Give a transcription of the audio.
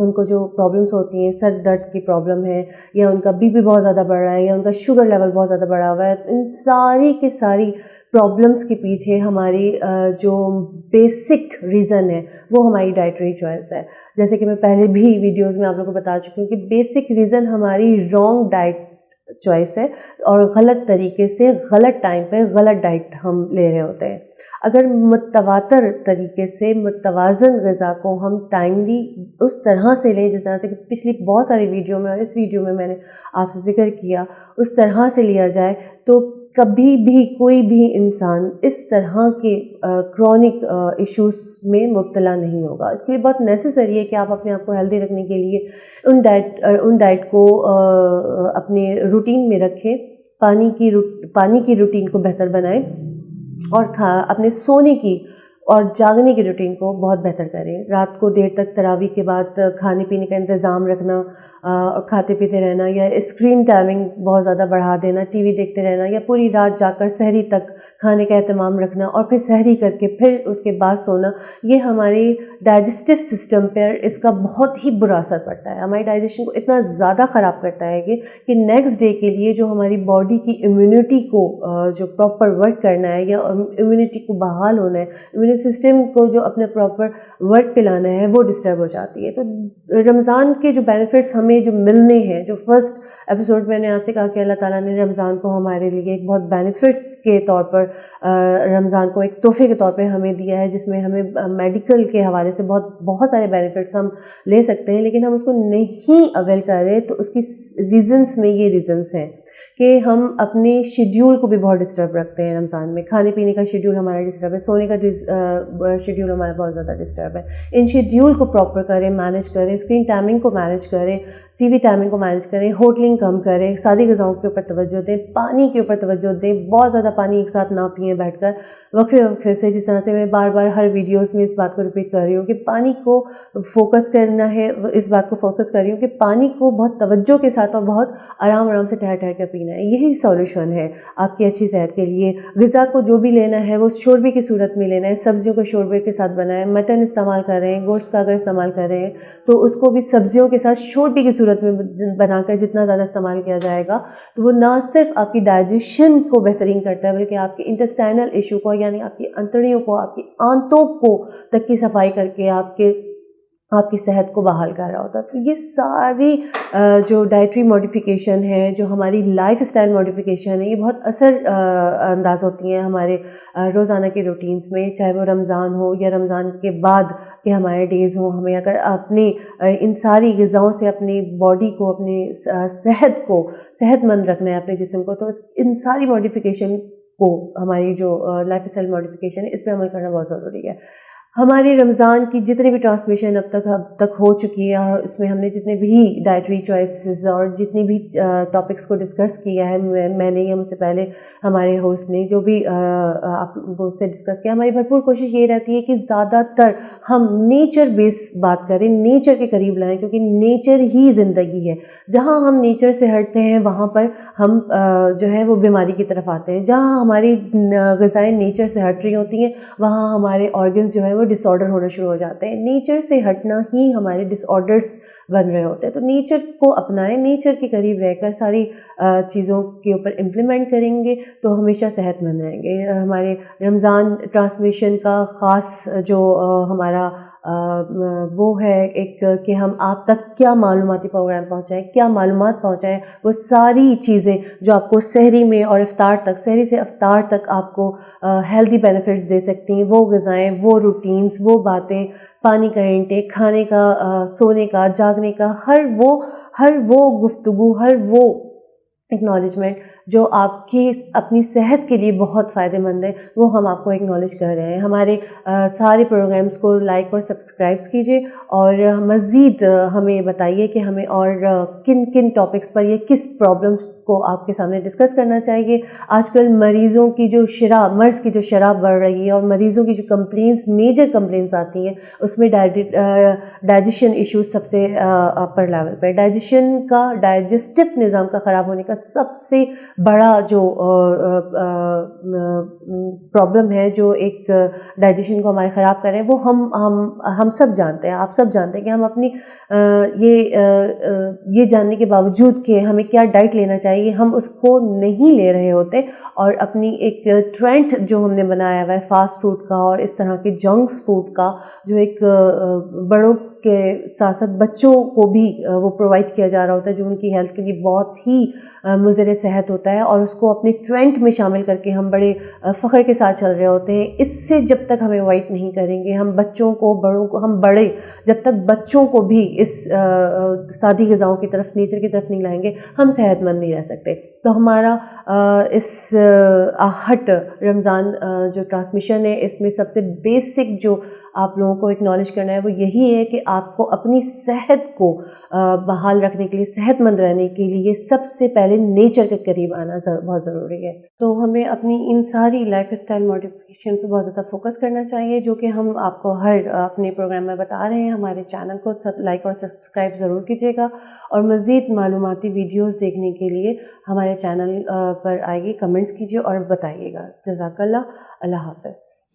ان کو جو پرابلمس ہوتی ہیں، سر درد کی پرابلم ہے یا ان کا بی پی بہت زیادہ بڑھ رہا ہے یا ان کا شوگر لیول بہت زیادہ بڑھا ہوا ہے، ان ساری کی ساری پرابلمس کے پیچھے ہماری جو بیسک ریزن ہے وہ ہماری ڈائٹری چوائس ہے. جیسے کہ میں پہلے بھی ویڈیوز میں آپ لوگوں کو بتا چکی ہوں کہ بیسک ریزن ہماری رانگ ڈائٹ چوائس ہے اور غلط طریقے سے غلط ٹائم پہ غلط ڈائٹ ہم لے رہے ہوتے ہیں. اگر متواتر طریقے سے متوازن غذا کو ہم ٹائملی اس طرح سے لیں جس طرح سے کہ پچھلی بہت ساری ویڈیو میں اور اس ویڈیو میں نے آپ سے ذکر کیا، اس طرح سے لیا جائے تو کبھی بھی کوئی بھی انسان اس طرح کے کرونک ایشوز میں مبتلا نہیں ہوگا. اس کے لیے بہت نیسیسری ہے کہ آپ اپنے آپ کو ہیلدی رکھنے کے لیے ان ڈائٹ کو اپنے روٹین میں رکھیں، پانی کی روٹین کو بہتر بنائیں اور اپنے سونے کی اور جاگنے کی روٹین کو بہت بہتر کریں. رات کو دیر تک تراویح کے بعد کھانے پینے کا انتظام رکھنا اور کھاتے پیتے رہنا، یا اسکرین ٹائمنگ بہت زیادہ بڑھا دینا، ٹی وی دیکھتے رہنا، یا پوری رات جا کر سحری تک کھانے کا اہتمام رکھنا اور پھر سحری کر کے پھر اس کے بعد سونا، یہ ہماری ڈائجسٹو سسٹم پر اس کا بہت ہی برا اثر پڑتا ہے. ہماری ڈائجیشن کو اتنا زیادہ خراب کرتا ہے کہ نیکسٹ ڈے کے لیے جو ہماری باڈی کی امیونٹی کو جو پراپر ورک کرنا ہے یا امیونٹی کو بحال ہونا ہے، امیونٹی سسٹم کو جو اپنے پراپر ورک پہ لانا ہے، وہ ڈسٹرب ہو جاتی ہے. تو رمضان کے جو بینیفٹس ہمیں جو ملنے ہیں، جو فرسٹ ایپیسوڈ میں نے آپ سے کہا کہ اللہ تعالیٰ نے رمضان کو ہمارے لیے ایک بہت بینیفٹس کے طور پر رمضان کو ایک تحفے کے طور پہ ہمیں دیا ہے، جس میں ہمیں میڈیکل کے حوالے سے بہت سارے بینیفٹس ہم لے سکتے ہیں، لیکن ہم اس کو نہیں اویل کر رہے. تو اس کی ریزنس میں یہ ریزنس ہیں کہ ہم اپنے شیڈیول کو بھی بہت ڈسٹرب رکھتے ہیں رمضان میں. کھانے پینے کا شیڈیول ہمارا ڈسٹرب ہے، سونے کا شیڈیول ہمارا بہت زیادہ ڈسٹرب ہے. ان شیڈیول کو پراپر کریں، مینیج کریں، اسکرین ٹائمنگ کو مینیج کریں، ٹی وی ٹائمنگ کو مینیج کریں، ہوٹلنگ کم کریں، سادی غذاؤں کے اوپر توجہ دیں، پانی کے اوپر توجہ دیں. بہت زیادہ پانی ایک ساتھ نہ پئیں بیٹھ کر، وقفے وقفے سے، جس طرح سے میں بار بار ہر ویڈیوز میں اس بات کو ریپیٹ کر رہی ہوں کہ پانی کو فوکس کرنا ہے. اس بات کو فوکس کر رہی ہوں کہ پانی کو بہت توجہ کے ساتھ اور بہت آرام سے ٹھہر ٹھہر کر پینا ہے. یہی سولوشن ہے آپ کی اچھی صحت کے لیے. غذا کو جو بھی لینا ہے وہ شوربے کی صورت میں لینا ہے. سبزیوں کو شوربے کے ساتھ بنائیں. مٹن استعمال کر رہے ہیں، گوشت کا اگر استعمال کر رہے ہیں تو اس کو بھی سبزیوں کے ساتھ شوربے کی صورت میں بنا کر جتنا زیادہ استعمال کیا جائے گا تو وہ نہ صرف آپ کی ڈائجیشن کو بہترین کرتا ہے بلکہ آپ کے انٹسٹائنل ایشو کو، یعنی آپ کی انتڑیوں کو، آپ کی آنتوں کو تک کی صفائی کر کے آپ کی صحت کو بحال کر رہا ہوتا ہے. تو یہ ساری جو ڈائٹری ماڈیفیکیشن ہے، جو ہماری لائف اسٹائل ماڈیفیکیشن ہے، یہ بہت اثر انداز ہوتی ہیں ہمارے روزانہ کے روٹینز میں، چاہے وہ رمضان ہو یا رمضان کے بعد کے ہمارے ڈیز ہوں. ہمیں اگر اپنے ان ساری غذاؤں سے اپنی باڈی کو، اپنی صحت کو صحت مند رکھنا ہے، اپنے جسم کو، تو ان ساری ماڈیفیکیشن کو، ہماری جو لائف اسٹائل ماڈیفیکیشن ہے، اس پہ عمل کرنا بہت ضروری ہے. ہماری رمضان کی جتنی بھی ٹرانسمیشن اب تک ہو چکی ہے، اور اس میں ہم نے جتنے بھی ڈائٹری چوائسز اور جتنی بھی ٹاپکس کو ڈسکس کیا ہے، میں نے یا مجھ سے پہلے ہمارے ہوسٹ نے جو بھی آپ لوگوں سے ڈسکس کیا، ہماری بھرپور کوشش یہ رہتی ہے کہ زیادہ تر ہم نیچر بیس بات کریں، نیچر کے قریب لائیں، کیونکہ نیچر ہی زندگی ہے. جہاں ہم نیچر سے ہٹتے ہیں وہاں پر ہم جو ہے وہ بیماری کی طرف آتے ہیں. جہاں ہماری غذائیں نیچر سے ہٹ رہی ہوتی ہیں وہاں ہمارے آرگنز جو ہے وہ ڈس آرڈر ہونا شروع ہو جاتے ہیں. نیچر سے ہٹنا ہی ہمارے ڈس آرڈرس بن رہے ہوتے ہیں. تو نیچر کو اپنائیں، نیچر کے قریب رہ کر ساری چیزوں کے اوپر امپلیمنٹ کریں گے تو ہمیشہ صحت مند رہیں گے. ہمارے رمضان ٹرانسمیشن کا خاص جو ہمارا وہ ہے ایک کہ ہم آپ تک کیا معلوماتی پروگرام پہنچائیں، کیا معلومات پہنچائیں. وہ ساری چیزیں جو آپ کو سحری میں اور افطار تک، سحری سے افطار تک آپ کو ہیلدی بینیفٹس دے سکتی ہیں، وہ غذائیں، وہ روٹینز، وہ باتیں، پانی کا انٹیک، کھانے کا، سونے کا، جاگنے کا، ہر وہ گفتگو، ہر وہ اکنالجمنٹ جو آپ کی اپنی صحت کے لیے بہت فائدہ مند ہے، وہ ہم آپ کو اکنالج کر رہے ہیں. ہمارے سارے پروگرامز کو لائک اور سبسکرائبس کیجیے اور مزید ہمیں بتائیے کہ ہمیں اور کن کن ٹاپکس پر یا کس پرابلم کو آپ کے سامنے ڈسکس کرنا چاہیے. آج کل مریضوں کی جو مرض کی جو شرح بڑھ رہی ہے اور مریضوں کی جو کمپلینس میجر کمپلینس آتی ہیں اس میں ڈائجیشن ایشوز سب سے اپر لیول پہ. ڈائجسٹو نظام کا خراب ہونے کا سب سے بڑا جو پرابلم ہے جو ایک ڈائجیشن کو ہمارے خراب کر رہے ہیں وہ ہم سب جانتے ہیں. آپ سب جانتے ہیں کہ ہم اپنی یہ جاننے کے باوجود کہ ہمیں کیا ڈائٹ لینا چاہیے ہم اس کو نہیں لے رہے ہوتے اور اپنی ایک ٹرینڈ جو ہم نے بنایا ہوا ہے فاسٹ فوڈ کا اور اس طرح کے جنکس فوڈ کا جو ایک بڑوں کے ساتھ ساتھ بچوں کو بھی وہ پرووائڈ کیا جا رہا ہوتا ہے جو ان کی ہیلتھ کے لیے بہت ہی مضر صحت ہوتا ہے اور اس کو اپنے ٹرینڈ میں شامل کر کے ہم بڑے فخر کے ساتھ چل رہے ہوتے ہیں. اس سے جب تک ہمیں اوائڈ نہیں کریں گے ہم بچوں کو بڑوں کو ہم بڑے جب تک بچوں کو بھی اس سادی غذاؤں کی طرف نیچر کی طرف نہیں لائیں گے ہم صحت مند نہیں رہ سکتے. تو ہمارا اس آہٹ رمضان جو ٹرانسمیشن ہے اس میں سب سے بیسک جو آپ لوگوں کو اکنالج کرنا ہے وہ یہی ہے کہ آپ کو اپنی صحت کو بحال رکھنے کے لیے صحت مند رہنے کے لیے سب سے پہلے نیچر کے قریب آنا بہت ضروری ہے. تو ہمیں اپنی ان ساری لائف اسٹائل ماڈیفکیشن پہ بہت زیادہ فوکس کرنا چاہیے جو کہ ہم آپ کو ہر اپنے پروگرام میں بتا رہے ہیں. ہمارے چینل کو لائک اور سبسکرائب ضرور کیجیے گا اور مزید معلوماتی ویڈیوز دیکھنے کے لیے ہمارے چینل پر آئیے کمنٹس کیجیے اور بتائیے گا. جزاک اللہ. اللہ حافظ.